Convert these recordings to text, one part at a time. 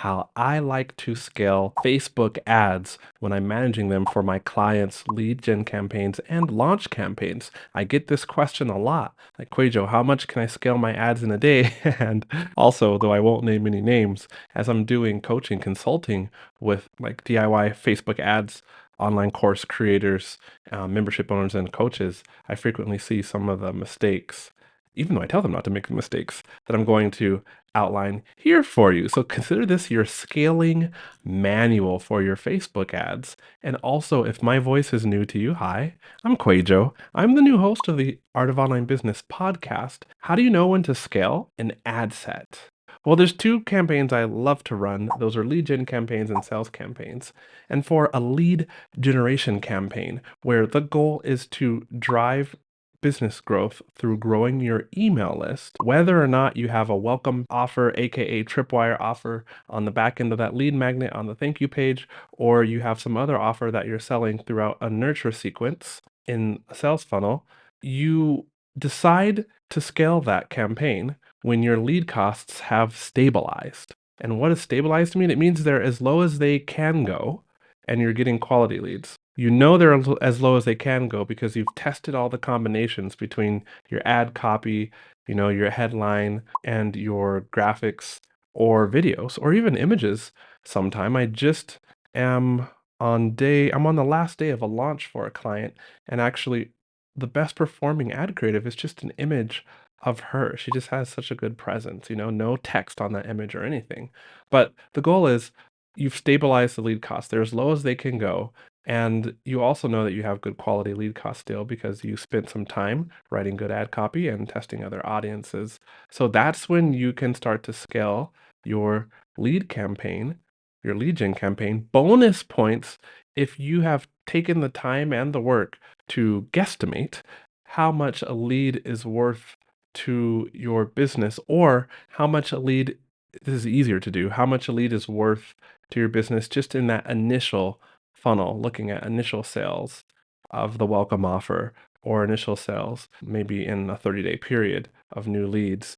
how I like to scale Facebook ads when I'm managing them for my clients' lead gen campaigns and launch campaigns. I get this question a lot, like, QUÄY.jo, how much can I scale my ads in a day? And also, though I won't name any names, as I'm doing coaching consulting with like DIY Facebook ads, online course creators, membership owners, and coaches, I frequently see some of the mistakes, even though I tell them not to make the mistakes, that I'm going to outline here for you. So consider this your scaling manual for your Facebook ads. And also, if my voice is new to you, hi, I'm QUAY.jo. I'm the new host of the Art of Online Business podcast. How do you know when to scale an ad set? Well, there's two campaigns I love to run. Those are lead gen campaigns and sales campaigns. And for a lead generation campaign, where the goal is to drive business growth through growing your email list, whether or not you have a welcome offer, aka tripwire offer on the back end of that lead magnet on the thank you page, or you have some other offer that you're selling throughout a nurture sequence in a sales funnel, you decide to scale that campaign when your lead costs have stabilized. And what does stabilized mean? It means they're as low as they can go and you're getting quality leads. You know they're as low as they can go because you've tested all the combinations between your ad copy, your headline, and your graphics or videos or even images. Sometime I just am I'm on the last day of a launch for a client, and actually the best performing ad creative is just an image of her. She just has such a good presence, no text on that image or anything. But the goal is you've stabilized the lead costs. They're as low as they can go. And you also know that you have good quality lead cost still because you spent some time writing good ad copy and testing other audiences. So that's when you can start to scale your lead campaign, your lead gen campaign. Bonus points if you have taken the time and the work to guesstimate how much a lead is worth to your business, or how much a lead, this is easier to do, how much a lead is worth to your business just in that initial funnel, looking at initial sales of the welcome offer or initial sales, maybe in a 30-day period of new leads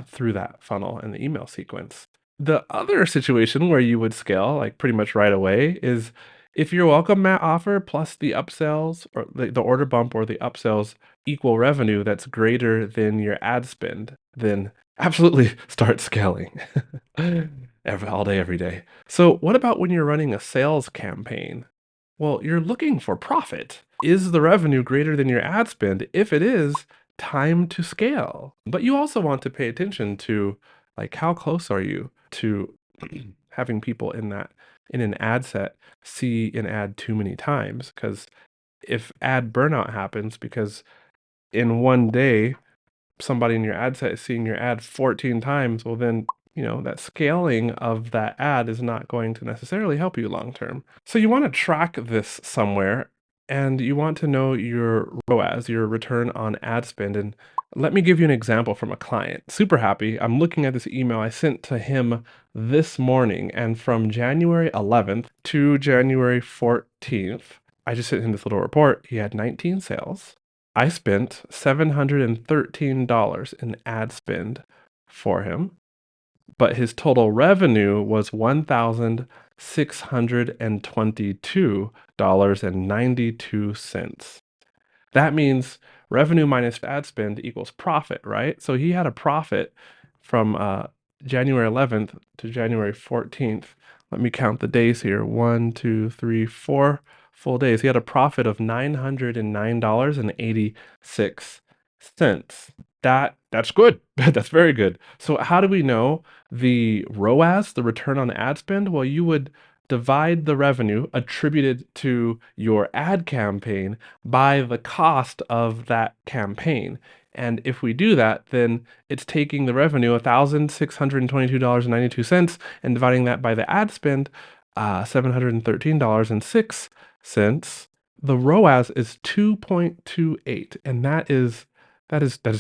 through that funnel and the email sequence. The other situation where you would scale, like pretty much right away, is if your welcome mat offer plus the upsells or the order bump or the upsells equal revenue that's greater than your ad spend, then absolutely start scaling all day, every day. So what about when you're running a sales campaign? Well, you're looking for profit. Is the revenue greater than your ad spend? If it is, time to scale. But you also want to pay attention to, like, how close are you to having people in an ad set see an ad too many times? Because if ad burnout happens because in one day somebody in your ad set is seeing your ad 14 times, well then, that scaling of that ad is not going to necessarily help you long term. So you want to track this somewhere, and you want to know your ROAS, your return on ad spend. And let me give you an example from a client. Super happy. I'm looking at this email I sent to him this morning, and from January 11th to January 14th, I just sent him this little report. He had 19 sales. I spent $713 in ad spend for him, but his total revenue was $1,622.92. That means revenue minus ad spend equals profit, right? So he had a profit from January 11th to January 14th. Let me count the days here. 1, 2, 3, 4 full days. He had a profit of $909.86. That's good. That's very good. So how do we know the ROAS, the return on ad spend? Well, you would divide the revenue attributed to your ad campaign by the cost of that campaign. And if we do that, then it's taking the revenue, $1,622.92, and dividing that by the ad spend, $713.06. The ROAS is 2.28, and that is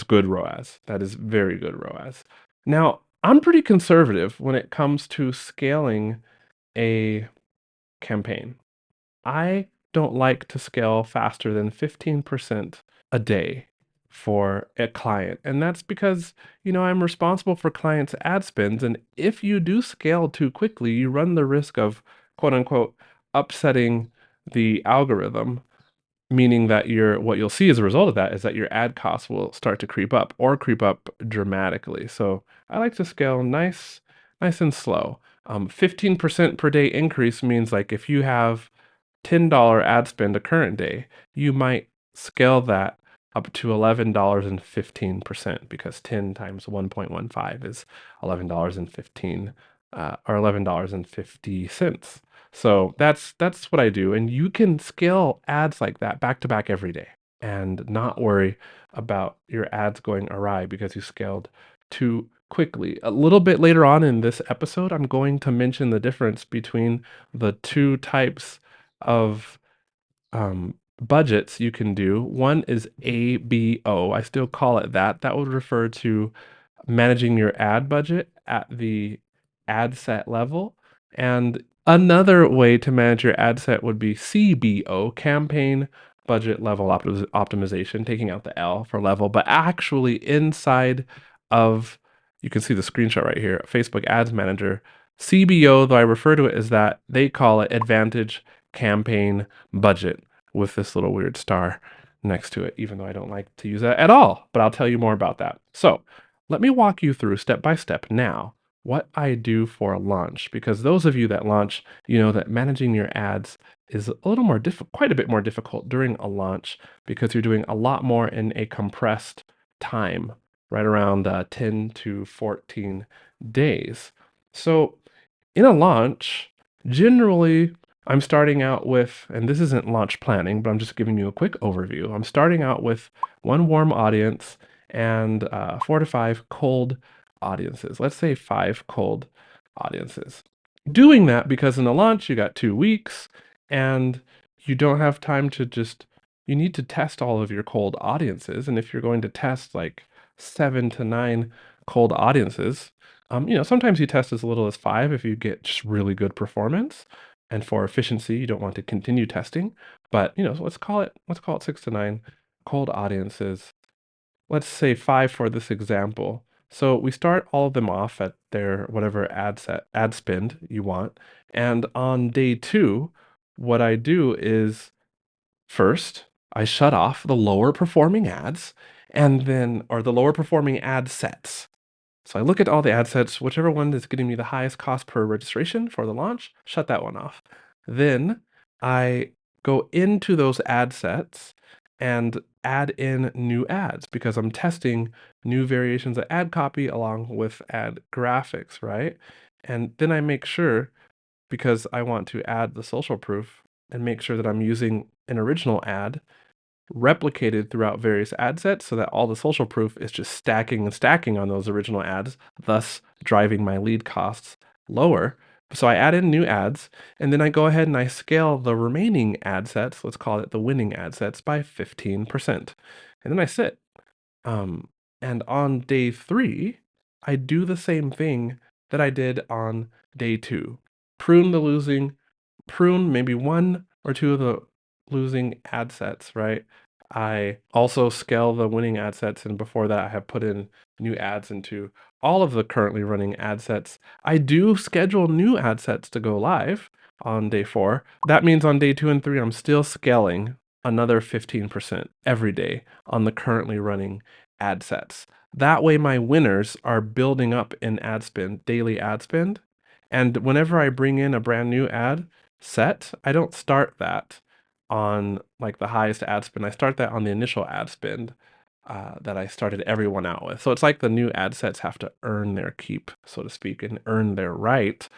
good ROAS. That is very good ROAS. Now, I'm pretty conservative when it comes to scaling a campaign. I don't like to scale faster than 15% a day for a client. And that's because, I'm responsible for clients' ad spends. And if you do scale too quickly, you run the risk of quote unquote upsetting the algorithm, meaning that what you'll see as a result of that is that your ad costs will start to creep up or creep up dramatically. So I like to scale nice and slow. 15% per day increase means like if you have $10 ad spend a current day, you might scale that up to $11.15 because 10 times 1.15 is $11.15 or $11.50. So that's what I do. And you can scale ads like that back to back every day and not worry about your ads going awry because you scaled too quickly. A little bit later on in this episode, I'm going to mention the difference between the two types of budgets you can do. One is ABO. I still call it that. That would refer to managing your ad budget at the ad set level. And another way to manage your ad set would be CBO, campaign budget level optimization, taking out the L for level, but actually inside of, you can see the screenshot right here, Facebook Ads Manager. CBO, though I refer to it as that, they call it Advantage Campaign Budget with this little weird star next to it, even though I don't like to use that at all, but I'll tell you more about that. So let me walk you through step by step now what I do for a launch, because those of you that launch, you know that managing your ads is a little more quite a bit more difficult during a launch because you're doing a lot more in a compressed time, right around 10 to 14 days. So in a launch, generally I'm starting out with, and this isn't launch planning, but I'm just giving you a quick overview. I'm starting out with one warm audience and 4 to 5 cold audiences. Let's say 5 cold audiences. Doing that because in a launch, you got 2 weeks and you don't have time to you need to test all of your cold audiences. And if you're going to test like 7 to 9 cold audiences, sometimes you test as little as 5 if you get just really good performance. And for efficiency, you don't want to continue testing. But so let's call it 6 to 9 cold audiences. Let's say 5 for this example. So we start all of them off at their whatever ad spend you want. And on day 2, what I do is first, I shut off the lower performing ads or the lower performing ad sets. So I look at all the ad sets, whichever one is getting me the highest cost per registration for the launch, shut that one off. Then I go into those ad sets and add in new ads because I'm testing new variations of ad copy along with ad graphics, right? And then I make sure, because I want to add the social proof and make sure that I'm using an original ad replicated throughout various ad sets so that all the social proof is just stacking and stacking on those original ads, thus driving my lead costs lower. So I add in new ads, and then I go ahead and I scale the remaining ad sets, let's call it the winning ad sets, by 15%. And then I sit. And on day 3, I do the same thing that I did on day 2. Prune maybe 1 or 2 of the losing ad sets, right? I also scale the winning ad sets, and before that, I have put in new ads into all of the currently running ad sets. I do schedule new ad sets to go live on day 4. That means on day 2 and 3, I'm still scaling another 15% every day on the currently running ad sets. That way, my winners are building up in ad spend, daily ad spend. And whenever I bring in a brand new ad set, I don't start that on like the highest ad spend. I start that on the initial ad spend that I started everyone out with. So it's like the new ad sets have to earn their keep, so to speak, and earn their right,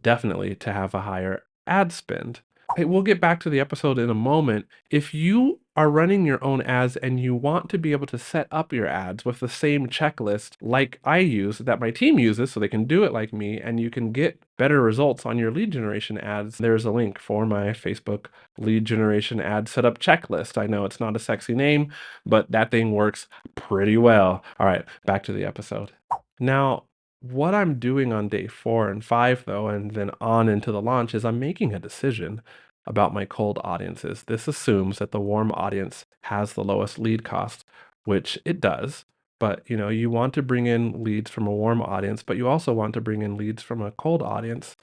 definitely, to have a higher ad spend. Hey, we'll get back to the episode in a moment. If you are running your own ads and you want to be able to set up your ads with the same checklist like I use, that my team uses, so they can do it like me, and you can get better results on your lead generation ads, there's a link for my Facebook lead generation ad setup checklist. I know it's not a sexy name, but that thing works pretty well. All right, back to the episode. Now, what I'm doing on day 4 and 5, though, and then on into the launch, is I'm making a decision about my cold audiences. This assumes that the warm audience has the lowest lead cost which it does. But, you want to bring in leads from a warm audience, but you also want to bring in leads from a cold audience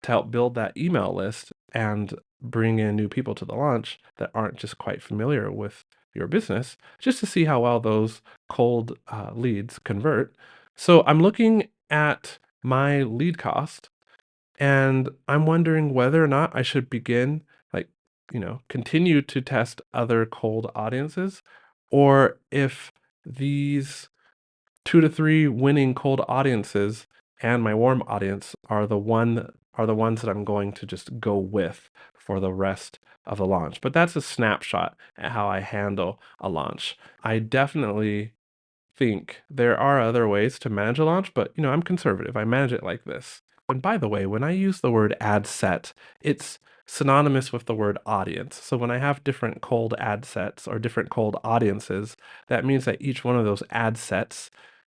to help build that email list and bring in new people to the launch that aren't just quite familiar with your business, just to see how well those cold leads convert. So I'm looking at my lead cost and I'm wondering whether or not I should begin, like, continue to test other cold audiences, or if these 2 to 3 winning cold audiences and my warm audience are the ones that I'm going to just go with for the rest of the launch. But that's a snapshot at how I handle a launch. I definitely think there are other ways to manage a launch, but I'm conservative. I manage it like this. And by the way, when I use the word ad set, it's synonymous with the word audience. So when I have different cold ad sets or different cold audiences, that means that each one of those ad sets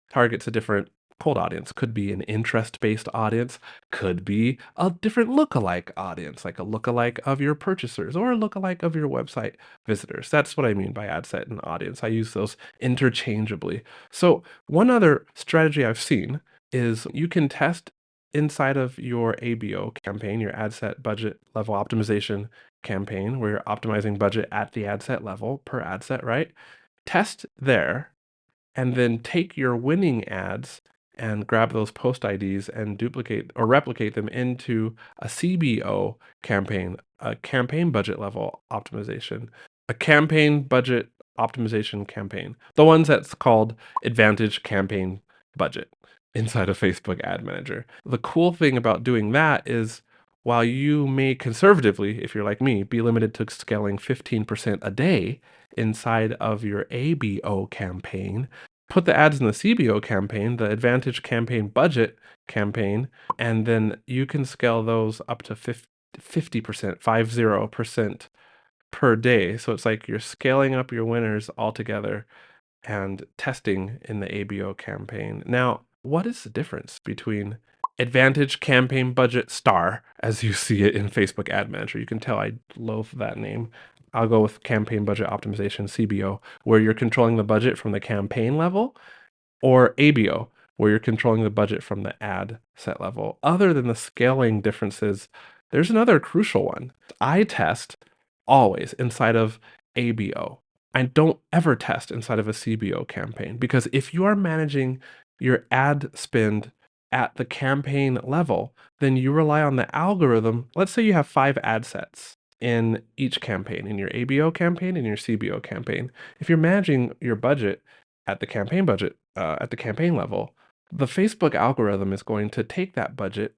targets a different cold audience. Could be an interest-based audience, could be a different lookalike audience, like a lookalike of your purchasers or a lookalike of your website visitors. That's what I mean by ad set and audience. I use those interchangeably. So one other strategy I've seen is you can test inside of your ABO campaign, your ad set budget level optimization campaign, where you're optimizing budget at the ad set level per ad set, right? Test there and then take your winning ads and grab those post IDs and duplicate or replicate them into a CBO campaign, a campaign budget level optimization, a campaign budget optimization campaign, the ones that's called Advantage Campaign Budget inside of Facebook Ad Manager. The cool thing about doing that is while you may conservatively, if you're like me, be limited to scaling 15% a day inside of your ABO campaign, put the ads in the CBO campaign, the Advantage Campaign Budget campaign, and then you can scale those up to 50%, 50% per day. So it's like you're scaling up your winners altogether and testing in the ABO campaign. Now, what is the difference between Advantage Campaign Budget Star, as you see it in Facebook Ad Manager? You can tell I loathe that name. I'll go with Campaign Budget Optimization, CBO, where you're controlling the budget from the campaign level, or ABO, where you're controlling the budget from the ad set level. Other than the scaling differences, there's another crucial one. I test always inside of ABO. I don't ever test inside of a CBO campaign, because if you are managing your ad spend at the campaign level, then you rely on the algorithm. Let's say you have 5 ad sets in each campaign, in your ABO campaign and your CBO campaign. If you're managing your budget at the campaign budget, at the campaign level, the Facebook algorithm is going to take that budget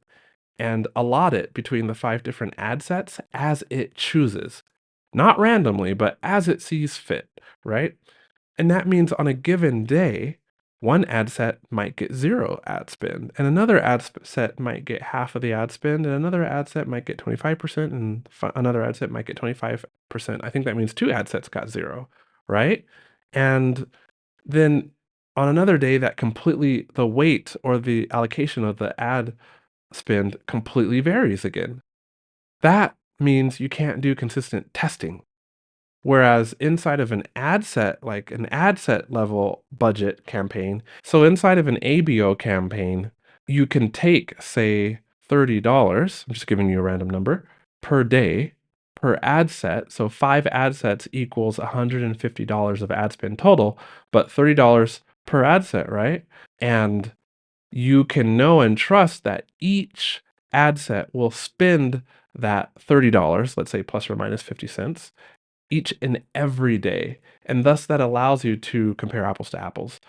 and allot it between the 5 different ad sets as it chooses. Not randomly, but as it sees fit, right? And that means on a given day, one ad set might get 0 ad spend, and another set might get half of the ad spend, and another ad set might get 25%, and another ad set might get 25%. I think that means 2 ad sets got 0, right? And then on another day, that completely, the weight or the allocation of the ad spend completely varies again. That means you can't do consistent testing. Whereas inside of an ad set, like an ad set level budget campaign, so inside of an ABO campaign, you can take, say, $30, I'm just giving you a random number, per day, per ad set. So 5 ad sets equals $150 of ad spend total, but $30 per ad set, right? And you can know and trust that each ad set will spend that $30, let's say plus or minus 50 cents, each and every day. And thus that allows you to compare apples to apples,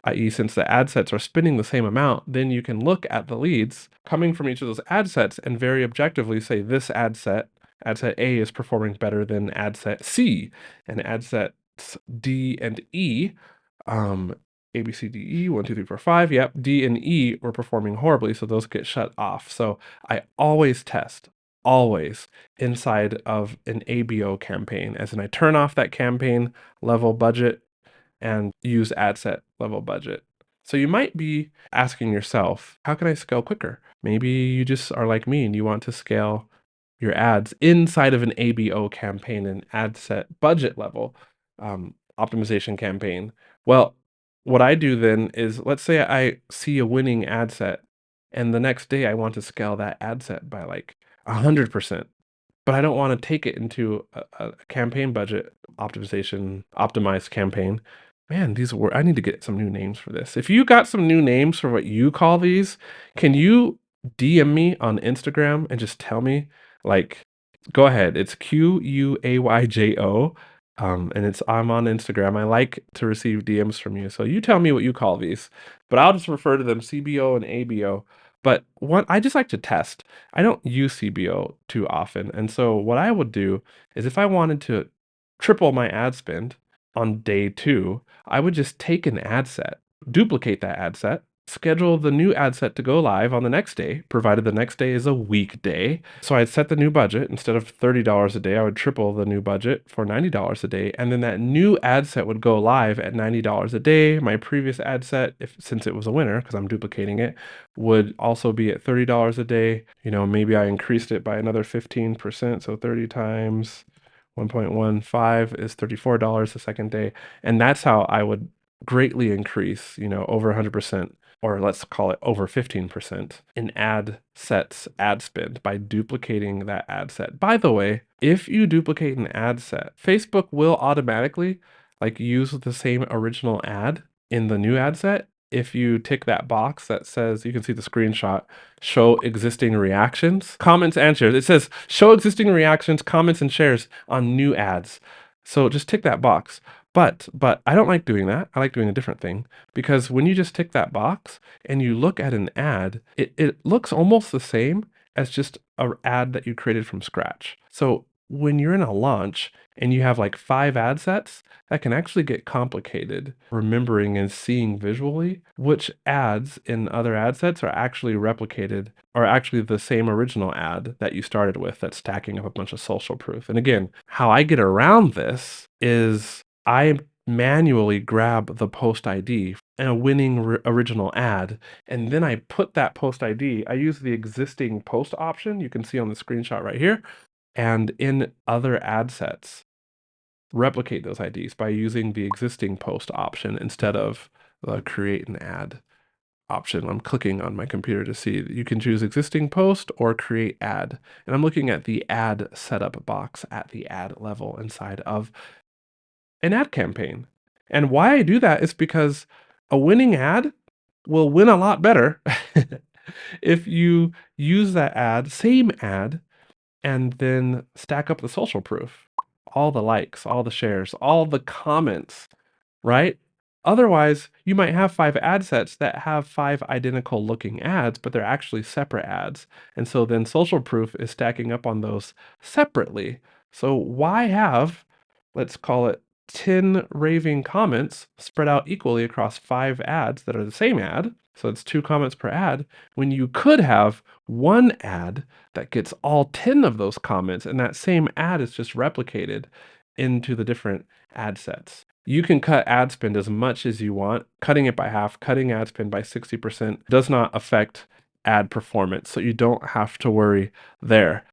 i.e., since the ad sets are spending the same amount, then you can look at the leads coming from each of those ad sets and very objectively say this ad set A, is performing better than ad set C, and ad sets D and E, um, A, B, C, D, E, 1, 2, 3, 4, 5. Yep, D and E were performing horribly, so those get shut off. So I always test, always, inside of an ABO campaign, as in I turn off that campaign level budget and use ad set level budget. So you might be asking yourself, how can I scale quicker? Maybe you just are like me and you want to scale your ads inside of an ABO campaign and ad set budget level optimization campaign, Well, what I do then is, let's say I see a winning ad set, and the next day I want to scale that ad set by like 100%. But I don't wanna take it into a campaign budget optimization optimized campaign. Man, these were I need to get some new names for this. If you got some new names for what you call these, can you DM me on Instagram and just tell me? Like, go ahead. It's QUAYJO, and I'm on Instagram. I like to receive DMs from you, so you tell me what you call these, but I'll just refer to them CBO and ABO. But what I just like to test. I don't use CBO too often, and so what I would do is if I wanted to triple my ad spend on day 2, I would just take an ad set, duplicate that ad set, schedule the new ad set to go live on the next day, provided the next day is a weekday. So I'd set the new budget. Instead of $30 a day, I would triple the new budget for $90 a day, and then that new ad set would go live at $90 a day. My previous ad set, if since it was a winner, because I'm duplicating it, would also be at $30 a day. You know, maybe I increased it by another 15%, so 30 times 1.15 is $34 the second day. And that's how I would greatly increase, over 100%, or let's call it over 15% in ad sets ad spend by duplicating that ad set. By the way, if you duplicate an ad set, Facebook will automatically use the same original ad in the new ad set. If you tick that box that says, you can see the screenshot, show existing reactions, comments and shares. It says show existing reactions, comments and shares on new ads. So just tick that box. But I don't like doing that. I like doing a different thing, because when you just tick that box and you look at an ad, it looks almost the same as just an ad that you created from scratch. So when you're in a launch and you have like 5 ad sets, that can actually get complicated remembering and seeing visually which ads in other ad sets are actually replicated or actually the same original ad that you started with that's stacking up a bunch of social proof. And again, how I get around this is I manually grab the post ID and a winning original ad, and then I put that post ID. I use the existing post option you can see on the screenshot right here, and in other ad sets, replicate those IDs by using the existing post option instead of the create an ad option. I'm clicking on my computer to see that you can choose existing post or create ad. And I'm looking at the ad setup box at the ad level inside of an ad campaign. And why I do that is because a winning ad will win a lot better if you use that ad, same ad, and then stack up the social proof, all the likes, all the shares, all the comments, right? Otherwise, you might have 5 ad sets that have 5 identical looking ads, but they're actually separate ads. And so then social proof is stacking up on those separately. So why have, let's call it 10 raving comments spread out equally across 5 ads that are the same ad? So it's 2 comments per ad, when you could have one ad that gets all 10 of those comments, and that same ad is just replicated into the different ad sets. You can cut ad spend as much as you want. Cutting it by half, cutting ad spend by 60% does not affect ad performance, so you don't have to worry there.